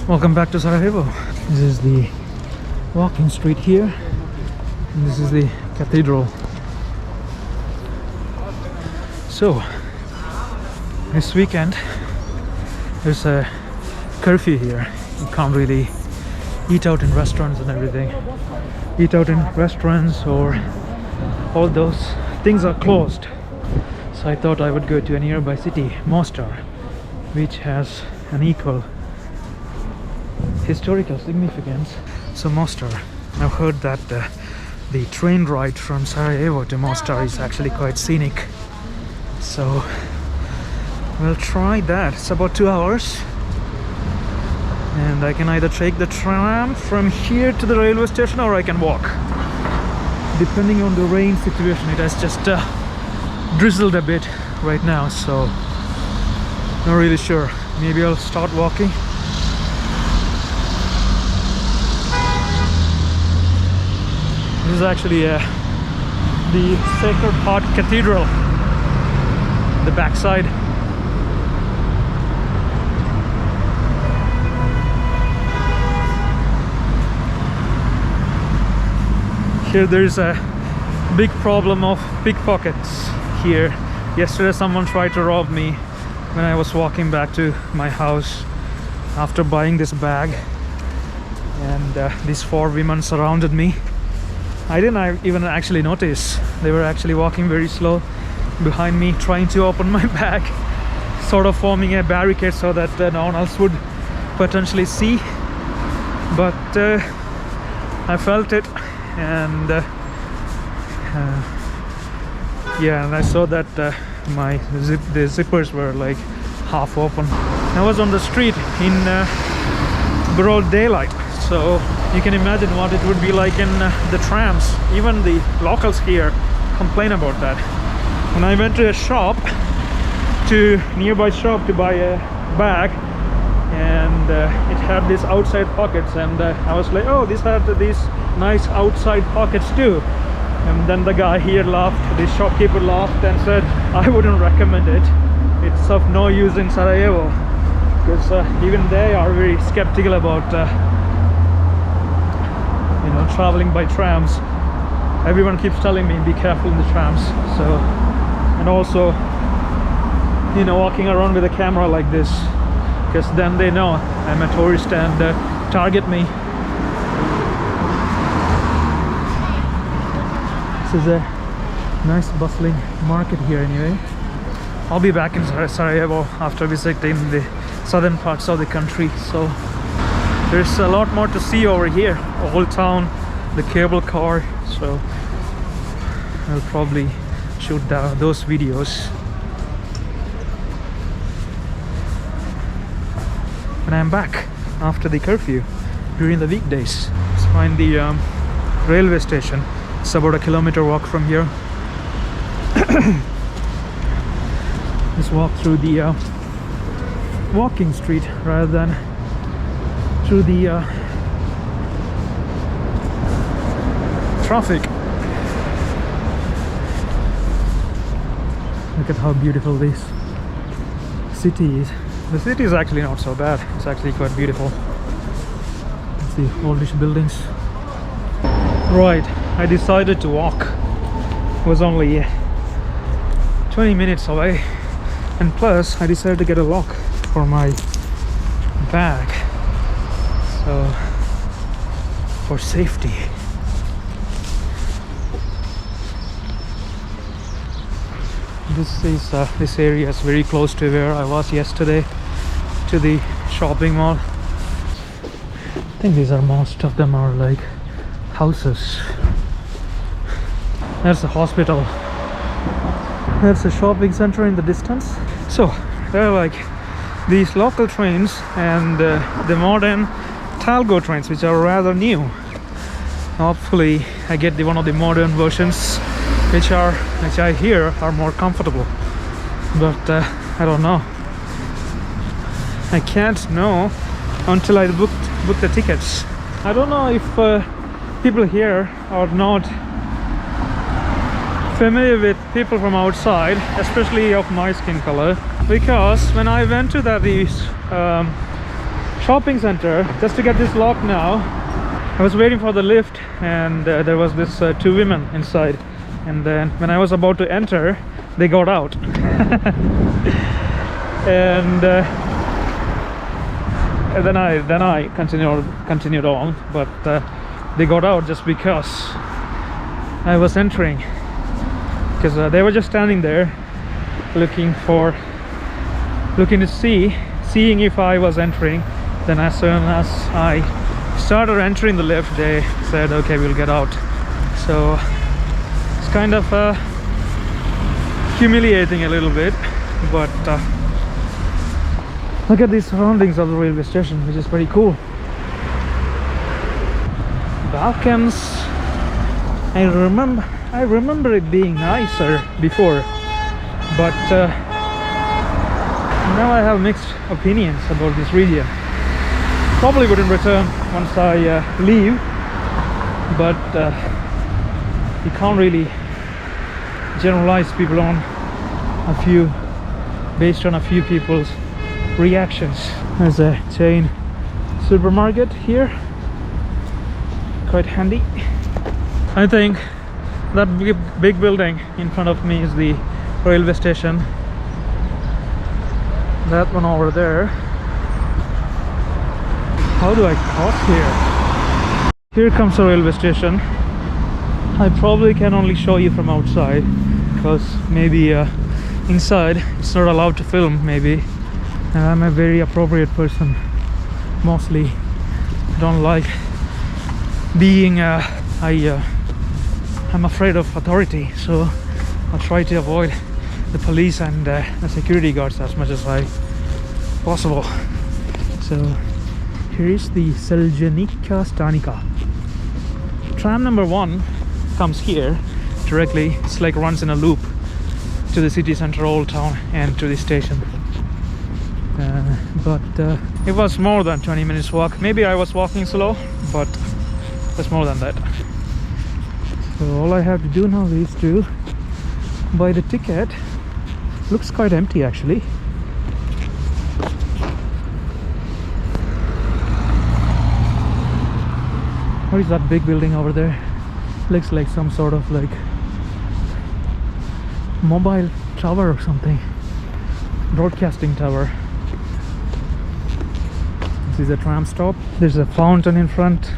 Welcome back to Sarajevo. This is the walking street here, and this is the cathedral. So this weekend there's a curfew here. You can't really eat out in restaurants and everything. Eat out in restaurants or all those things are closed. So I thought I would go to a nearby city, Mostar, which has an equal historical significance. So Mostar, I've heard that the train ride from Sarajevo to Mostar is actually quite scenic. So we'll try that. It's about 2 hours. And I can either take the tram from here to the railway station or I can walk. Depending on the rain situation, it has just drizzled a bit right now, so not really sure. Maybe I'll start walking. This is actually the Sacred Heart Cathedral, the backside. Here there's a big problem of pickpockets here. Yesterday someone tried to rob me when I was walking back to my house after buying this bag, and these 4 women surrounded me. I didn't even actually notice. They were actually walking very slow behind me, trying to open my bag, sort of forming a barricade so that no one else would potentially see. But I felt it, and yeah, and I saw that the zippers were like half open. I was on the street in broad daylight, so you can imagine what it would be like in the trams. Even the locals here complain about that. When I went to a nearby shop to buy a bag, and it had these outside pockets, and I was like, oh, these had these nice outside pockets too. And then the guy here laughed, the shopkeeper laughed and said, I wouldn't recommend it. It's of no use in Sarajevo, because even they are very skeptical about traveling by trams. Everyone keeps telling me be careful in the trams. So, and also walking around with a camera like this, because then they know I'm a tourist and target me. This is a nice bustling market here anyway. I'll be back in Sarajevo after visiting the southern parts of the country, so there's a lot more to see over here. Old town, the cable car, so I'll probably shoot those videos when I'm back after the curfew during the weekdays. Let's find the railway station. It's about a kilometer walk from here. Just walk through the walking street rather than through the traffic. Look at how beautiful this city is. The city is actually not so bad. It's actually quite beautiful. It's the oldish buildings. Right, I decided to walk. It was only 20 minutes away, and plus I decided to get a lock for my bag, so for safety. This area is very close to where I was yesterday, to the shopping mall. I think most of them are like houses. There's a hospital. There's a shopping center in the distance. So there are like these local trains and the modern Talgo trains, which are rather new. Hopefully I get one of the modern versions, which I hear are more comfortable, but I don't know. I can't know until I book the tickets. I don't know if people here are not familiar with people from outside, especially of my skin color, because when I went to that shopping center just to get this lock now, I was waiting for the lift, and there was this two women inside, and then when I was about to enter, they got out. and then I continued on, but they got out just because I was entering, because they were just standing there looking to seeing if I was entering. Then as soon as I started entering the lift, they said, okay, we'll get out. So it's kind of humiliating a little bit, but look at these surroundings of the railway station, which is pretty cool. Balkans, I remember it being nicer before, but now I have mixed opinions about this region. Probably wouldn't return once I leave, but you can't really generalize people based on a few people's reactions. There's a chain supermarket here, quite handy. I think that big building in front of me is the railway station. That one over there. How do I cross here? Here comes the railway station. I probably can only show you from outside, because maybe inside it's not allowed to film. Maybe I'm a very appropriate person. Mostly don't like being I'm afraid of authority, so I'll try to avoid the police and the security guards as much as possible. So here is the Seljanica Stanica. Tram number 1 comes here directly. It's like runs in a loop to the city center, Old Town, and to the station. But it was more than 20 minutes walk. Maybe I was walking slow, but it's more than that. So all I have to do now is to buy the ticket. Looks quite empty actually. What is that big building over there? Looks like some sort of like mobile tower or something. Broadcasting tower. This is a tram stop. There's a fountain in front.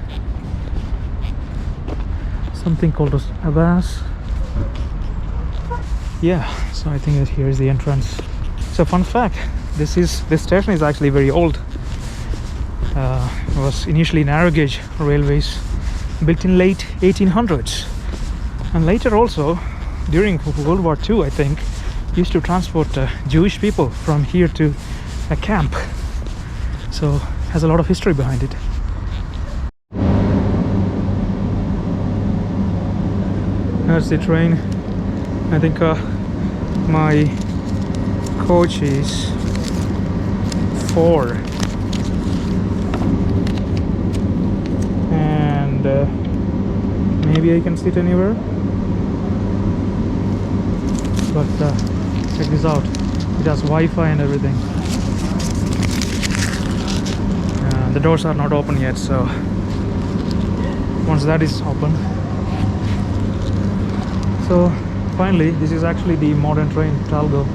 Something called a vase. Yeah, so I think that here is the entrance. So fun fact, this station is actually very old. It was initially narrow gauge railways built in late 1800s, and later also during World War II, I think, used to transport Jewish people from here to a camp. So has a lot of history behind it. There's the train. I think my coach is 4, and maybe I can sit anywhere, but check this out, it has Wi-Fi and everything. The doors are not open yet, so once that is open. So finally, this is actually the modern train, Talgo.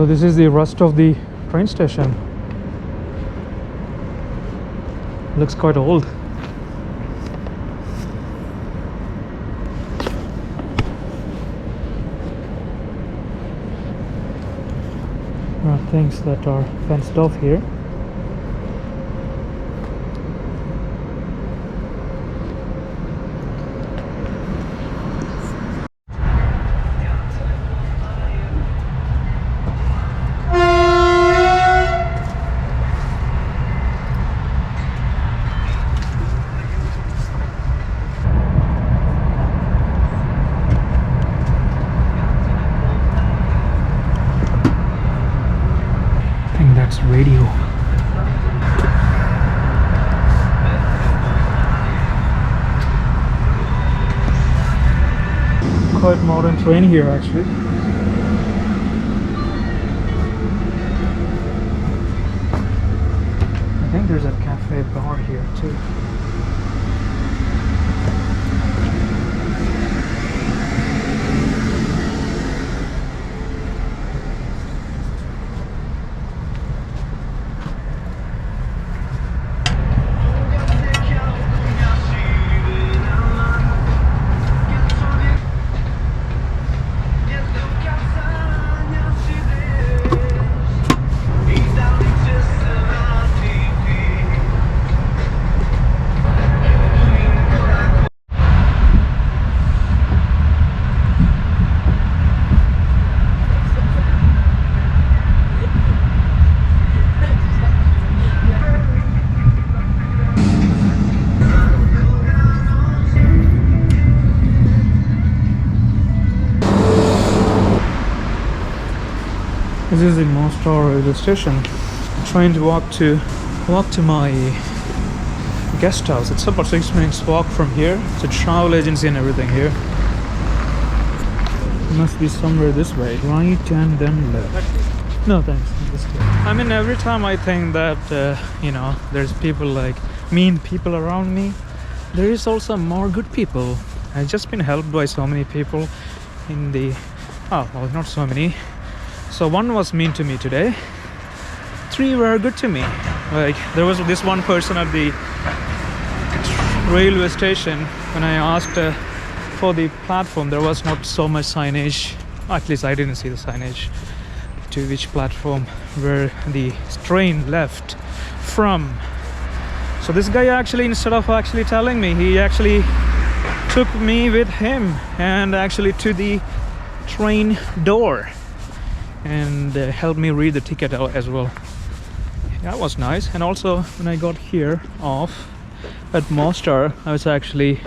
This is the rest of the train station. Looks quite old. There are things that are fenced off here. Radio. modern train here actually. I think there's a cafe bar here too. This is the Mostar railway station. I'm trying to walk to my guest house. It's about 6 minutes walk from here. It's a travel agency and everything here. It must be somewhere this way. Right and then left. No thanks. I mean, every time I think that there's people like mean people around me, there is also more good people. I've just been helped by so many people in the not so many. So one was mean to me today. 3 were good to me. Like there was this one person at the railway station. When I asked for the platform, there was not so much signage. At least I didn't see the signage to which platform where the train left from. So this guy actually, instead of actually telling me, he actually took me with him and actually to the train door and helped me read the ticket as well. That was nice. And also when I got here off at Mostar, I was actually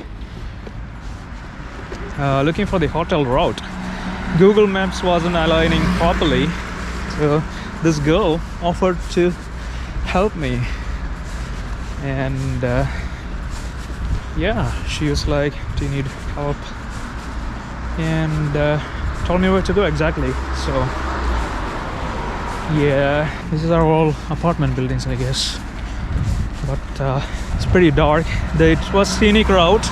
looking for the hotel route. Google Maps wasn't aligning properly, so this girl offered to help me, and she was like, do you need help, and told me where to go exactly. So yeah, this is our old apartment buildings, I guess, but it's pretty dark. It was scenic route.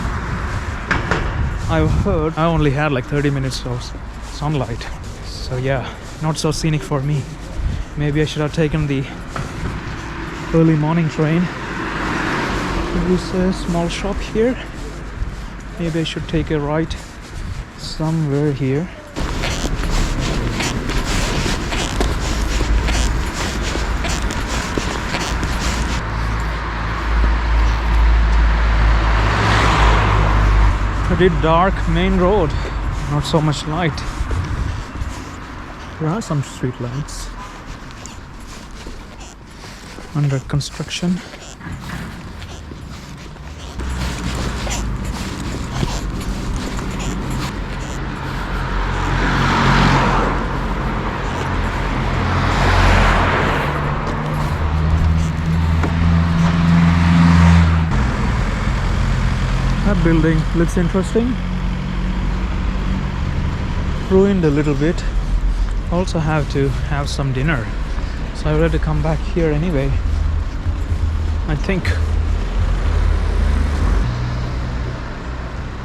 I heard I only had like 30 minutes of sunlight, so yeah, not so scenic for me. Maybe I should have taken the early morning train. There's a small shop here. Maybe I should take a right somewhere here. Pretty dark main road, not so much light. There are some street lights under construction. That building looks interesting. Ruined a little bit. Also have to have some dinner, so I will have to come back here anyway, I think.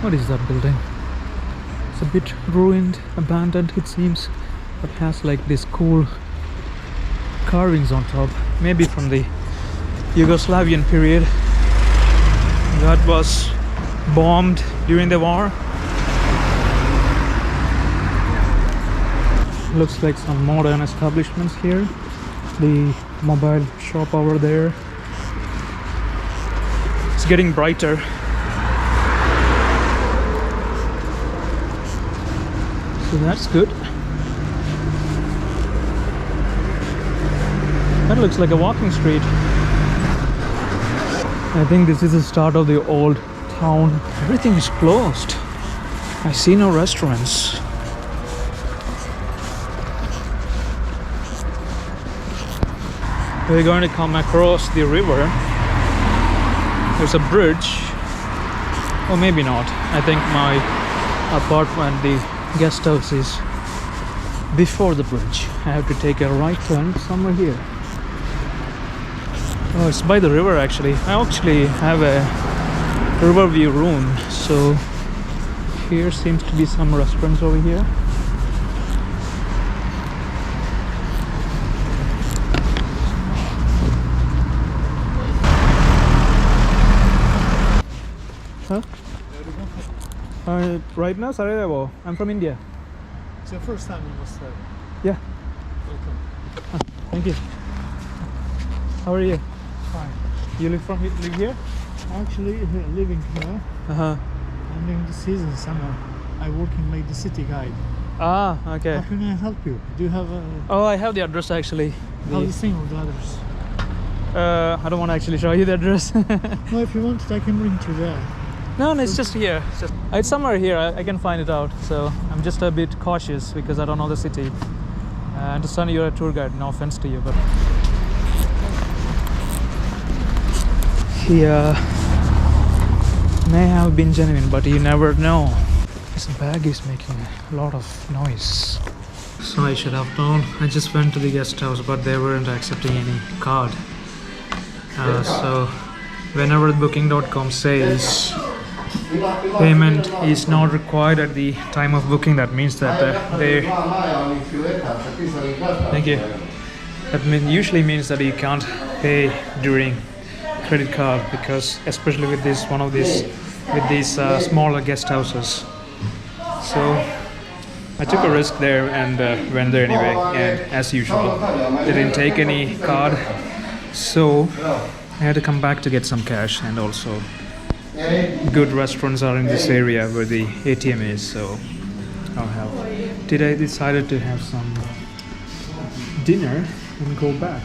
What is that building? It's a bit ruined, abandoned it seems, but has like this cool carvings on top, maybe from the Yugoslavian period that was bombed during the war. Looks like some modern establishments here. The mobile shop over there. It's getting brighter. So that's good. That looks like a walking street. I think this is the start of the old town. Everything is closed. I see no restaurants. We're going to come across the river. There's a bridge, or maybe not. I think my apartment, the guest house is before the bridge. I have to take a right turn somewhere here. Oh, it's by the river actually. I actually have a river view room, so here seems to be some restaurants over here. Huh? Right now, Sarajevo. I'm from India. It's your first time in Mostar. Yeah. Welcome. Thank you. How are you? Fine. You live here? Actually, living here. Uh-huh. And during the season, summer, I work in like the city guide. Ah, okay. How can I help you? Do you have a... Oh, I have the address actually. How do you think of the others? I don't want to actually show you the address. No, if you want it, I can bring it you there. No, it's just here. It's somewhere here. I can find it out. So I'm just a bit cautious because I don't know the city. I understand you're a tour guide. No offense to you, but he may have been genuine, but you never know. This bag is making a lot of noise. So I should have known. I just went to the guest house, but they weren't accepting any card. So whenever booking.com says payment is not required at the time of booking, that means that they... Thank you. That usually means that you can't pay during credit card, because especially with this with these smaller guest houses. So I took a risk there and went there anyway, and as usual they didn't take any card, so I had to come back to get some cash. And also good restaurants are in this area where the ATM is, so I'll have. Today I decided to have some dinner and go back.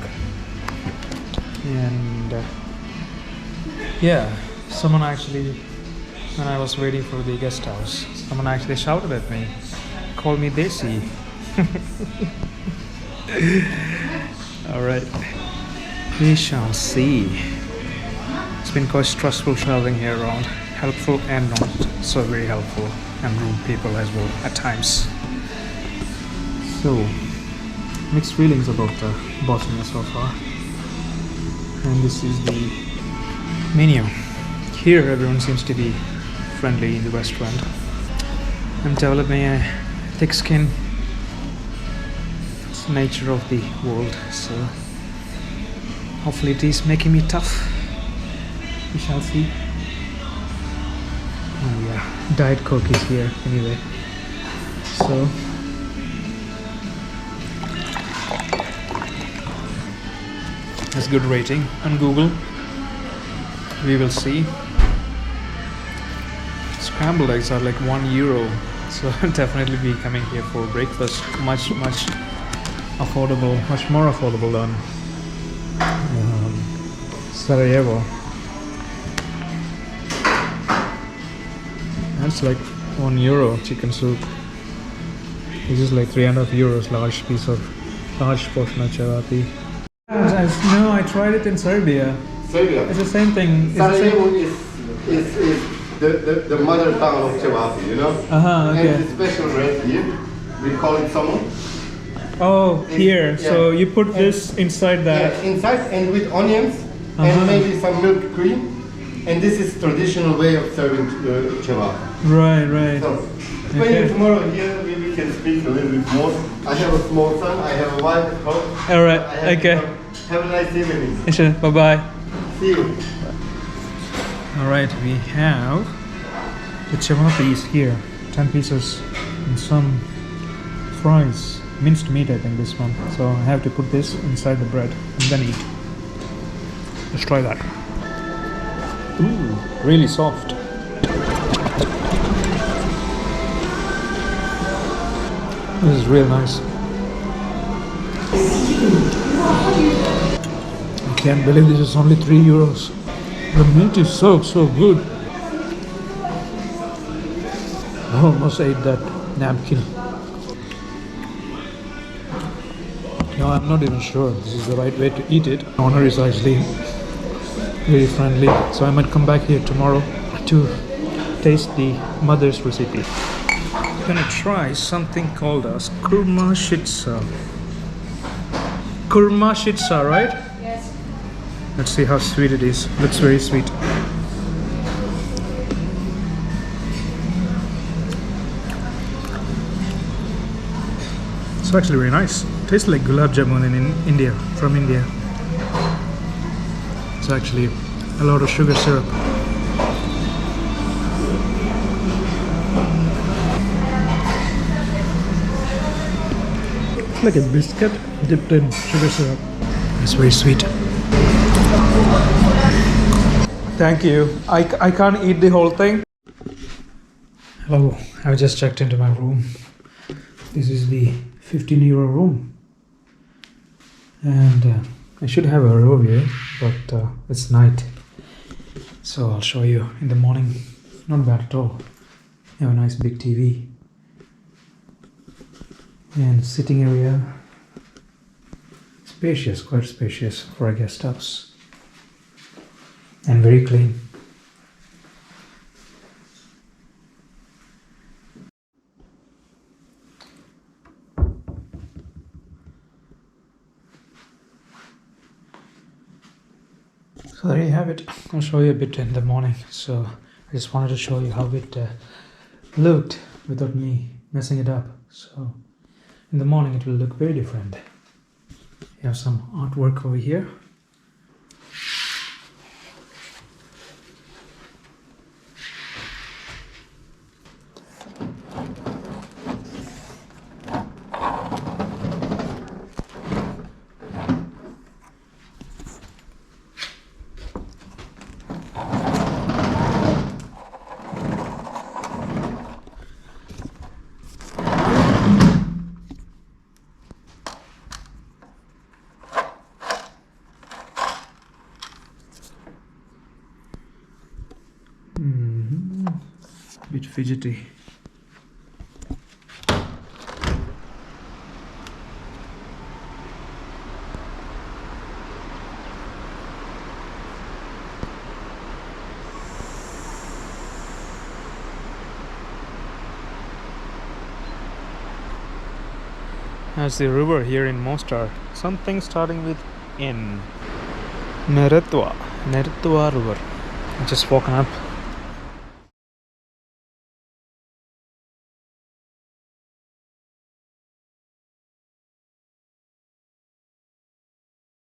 And yeah, someone actually, when I was waiting for the guest house, someone actually shouted at me, called me Desi. Alright, we shall see. It's been quite stressful traveling here around, helpful and not so very helpful, and rude people as well at times. So, mixed feelings about Bosnia so far. And this is the menu. Here everyone seems to be friendly in the restaurant. I'm developing a thick skin. It's the nature of the world, so hopefully it is making me tough. We shall see. Oh yeah, Diet Coke is here anyway. So has good rating on Google. We will see. Scrambled eggs are like €1, so I'll definitely be coming here for breakfast. Much affordable, much more affordable than Sarajevo. That's like €1 chicken soup. This is like €3.5 large portion of cevapi. No, I tried it in Serbia. Serbia. It's the same thing. Sarajevo is the mother town of cevapi, you know? Okay. And it's special right here. We call it someone. Oh, here. Yeah. So you put this inside that. Yeah, inside and with onions and maybe some milk cream. And this is traditional way of serving cevapi. Right. So, when you're tomorrow here, we can speak a little bit more. I have a small son, I have a wife at home. Alright, okay. Have a nice evening. Sure, bye-bye. See you. Alright, we have the cevapis here. 10 pieces and some fries. Minced meat, I think, this one. So I have to put this inside the bread and then eat. Let's try that. Ooh, really soft. This is real nice. I can't believe this is only €3. The meat is so good. I almost ate that napkin. No, I'm not even sure this is the right way to eat it. The owner is actually very friendly, so I might come back here tomorrow to taste the mother's recipe. I'm gonna try something called as kurma shitsa. Kurma shitsa, right? Yes. Let's see how sweet it is. Looks very sweet. It's actually very nice. Tastes like gulab jamun in India, from India. It's actually a lot of sugar syrup. It's like a biscuit dipped in sugar syrup. It's very sweet. Thank you. I can't eat the whole thing. Hello, I just checked into my room. This is the 15-euro room. And I should have a review, but it's night. So I'll show you in the morning. Not bad at all. You have a nice big TV. And sitting area. Spacious, quite spacious for a guest house. And very clean. So there you have it. I'll show you a bit in the morning. So I just wanted to show you how it looked without me messing it up. So in the morning it will look very different. You have some artwork over here. Bit fidgety. That's the river here in Mostar. Something starting with N. Neretva. Neretva River. I just woken up.